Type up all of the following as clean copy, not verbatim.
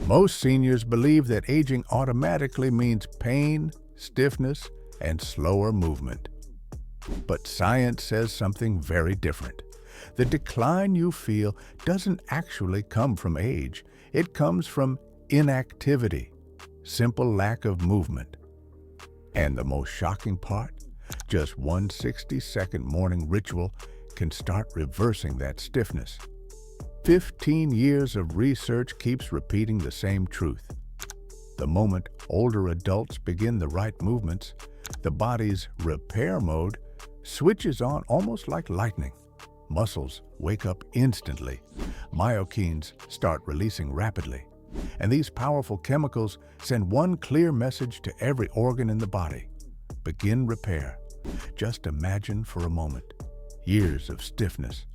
Most seniors believe that aging automatically means pain, stiffness, and slower movement. But science says something very different. The decline you feel doesn't actually come from age. It comes from inactivity, simple lack of movement. And the most shocking part, just one 60-second morning ritual can start reversing that stiffness. 15 years of research keeps repeating the same truth. The moment older adults begin the right movements, the body's repair mode switches on almost like lightning. Muscles wake up instantly. Myokines start releasing rapidly. And these powerful chemicals send one clear message to every organ in the body. Begin repair. Just imagine for a moment. Years of stiffness,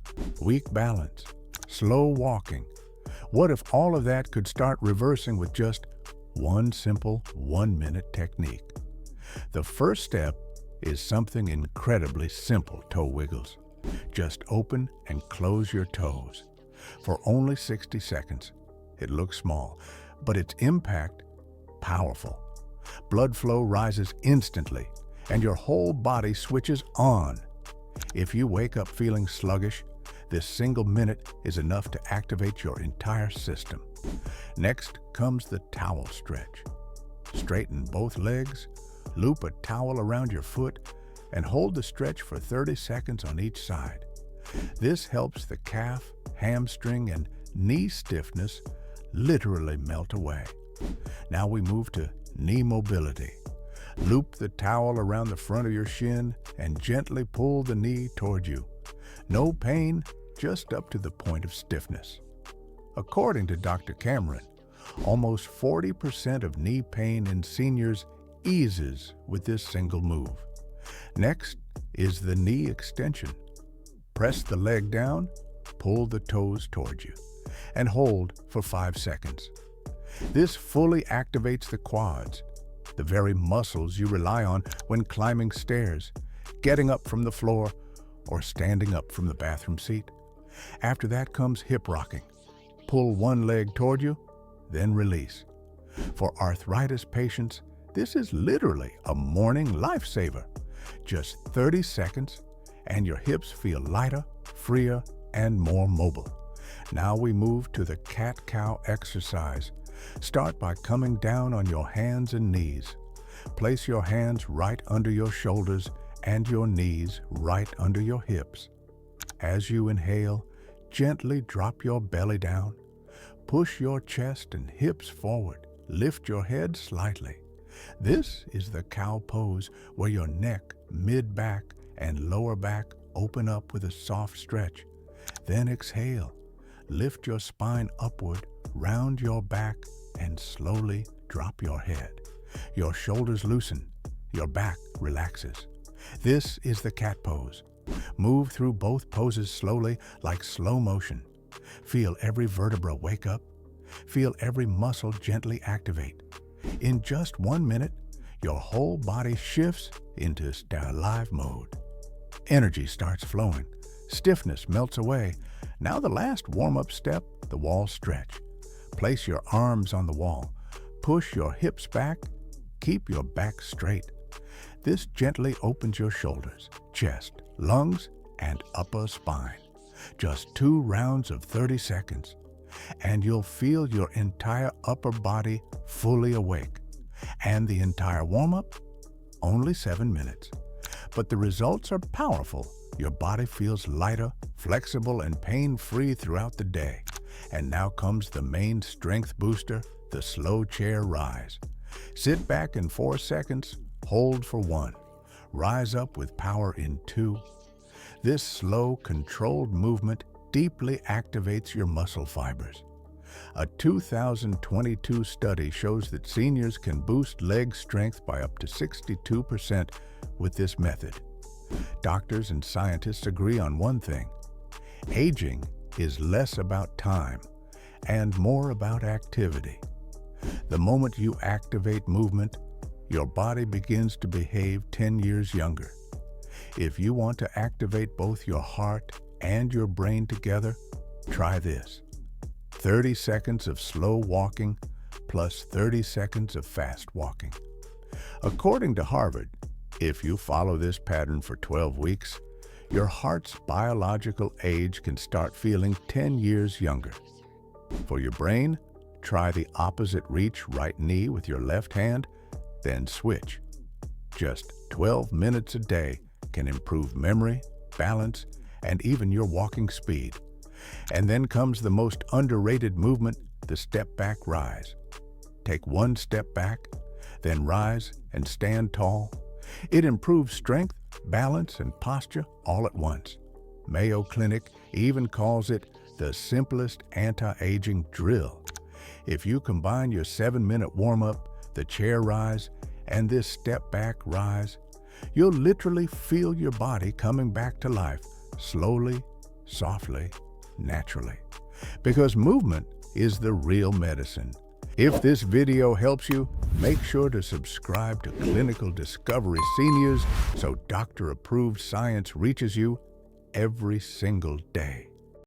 weak balance, slow walking. What if all of that could start reversing with just one simple 1-minute technique? The first step is something incredibly simple, toe wiggles. Just open and close your toes for only 60 seconds. It looks small, but its impact powerful. Blood flow rises instantly, and your whole body switches on. If you wake up feeling sluggish, this single minute is enough to activate your entire system. Next comes the towel stretch. Straighten both legs, loop a towel around your foot, and hold the stretch for 30 seconds on each side. This helps the calf, hamstring, and knee stiffness literally melt away. Now we move to knee mobility. Loop the towel around the front of your shin and gently pull the knee toward you. No pain, just up to the point of stiffness. According to Dr. Cameron, almost 40% of knee pain in seniors eases with this single move. Next is the knee extension. Press the leg down, pull the toes toward you, and hold for 5 seconds. This fully activates the quads, the very muscles you rely on when climbing stairs, getting up from the floor, or standing up from the bathroom seat. After that comes hip rocking. Pull one leg toward you, then release. For arthritis patients, this is literally a morning lifesaver. Just 30 seconds, and your hips feel lighter, freer, and more mobile. Now we move to the cat-cow exercise. Start by coming down on your hands and knees. Place your hands right under your shoulders and your knees right under your hips. As you inhale, gently drop your belly down. Push your chest and hips forward. Lift your head slightly. This is the cow pose, where your neck, mid-back, and lower back open up with a soft stretch. Then exhale. Lift your spine upward, round your back, and slowly drop your head. Your shoulders loosen. Your back relaxes. This is the cat pose. Move through both poses slowly, like slow motion. Feel every vertebra wake up. Feel every muscle gently activate. In just 1 minute, your whole body shifts into stay alive mode. Energy starts flowing. Stiffness melts away. Now the last warm-up step, the wall stretch. Place your arms on the wall. Push your hips back. Keep your back straight. This gently opens your shoulders, chest, lungs, and upper spine. Just 2 rounds of 30 seconds, and you'll feel your entire upper body fully awake. And the entire warm-up? Only 7 minutes. But the results are powerful. Your body feels lighter, flexible, and pain-free throughout the day. And now comes the main strength booster, the slow chair rise. Sit back in 4 seconds, hold for 1. Rise up with power in 2. This slow, controlled movement deeply activates your muscle fibers. A 2022 study shows that seniors can boost leg strength by up to 62% with this method. Doctors and scientists agree on one thing: aging is less about time and more about activity. The moment you activate movement, your body begins to behave 10 years younger. If you want to activate both your heart and your brain together, try this. 30 seconds of slow walking, plus 30 seconds of fast walking. According to Harvard, if you follow this pattern for 12 weeks, your heart's biological age can start feeling 10 years younger. For your brain, try the opposite reach right knee with your left hand, then switch. Just 12 minutes a day can improve memory, balance, and even your walking speed. And then comes the most underrated movement, the step back rise. Take one step back, then rise and stand tall. It improves strength, balance, and posture all at once. Mayo Clinic even calls it the simplest anti-aging drill. If you combine your 7-minute warm-up, the chair rise, and this step back rise, you'll literally feel your body coming back to life, slowly, softly, naturally. Because movement is the real medicine. If this video helps you, make sure to subscribe to Clinical Discovery Seniors so doctor-approved science reaches you every single day.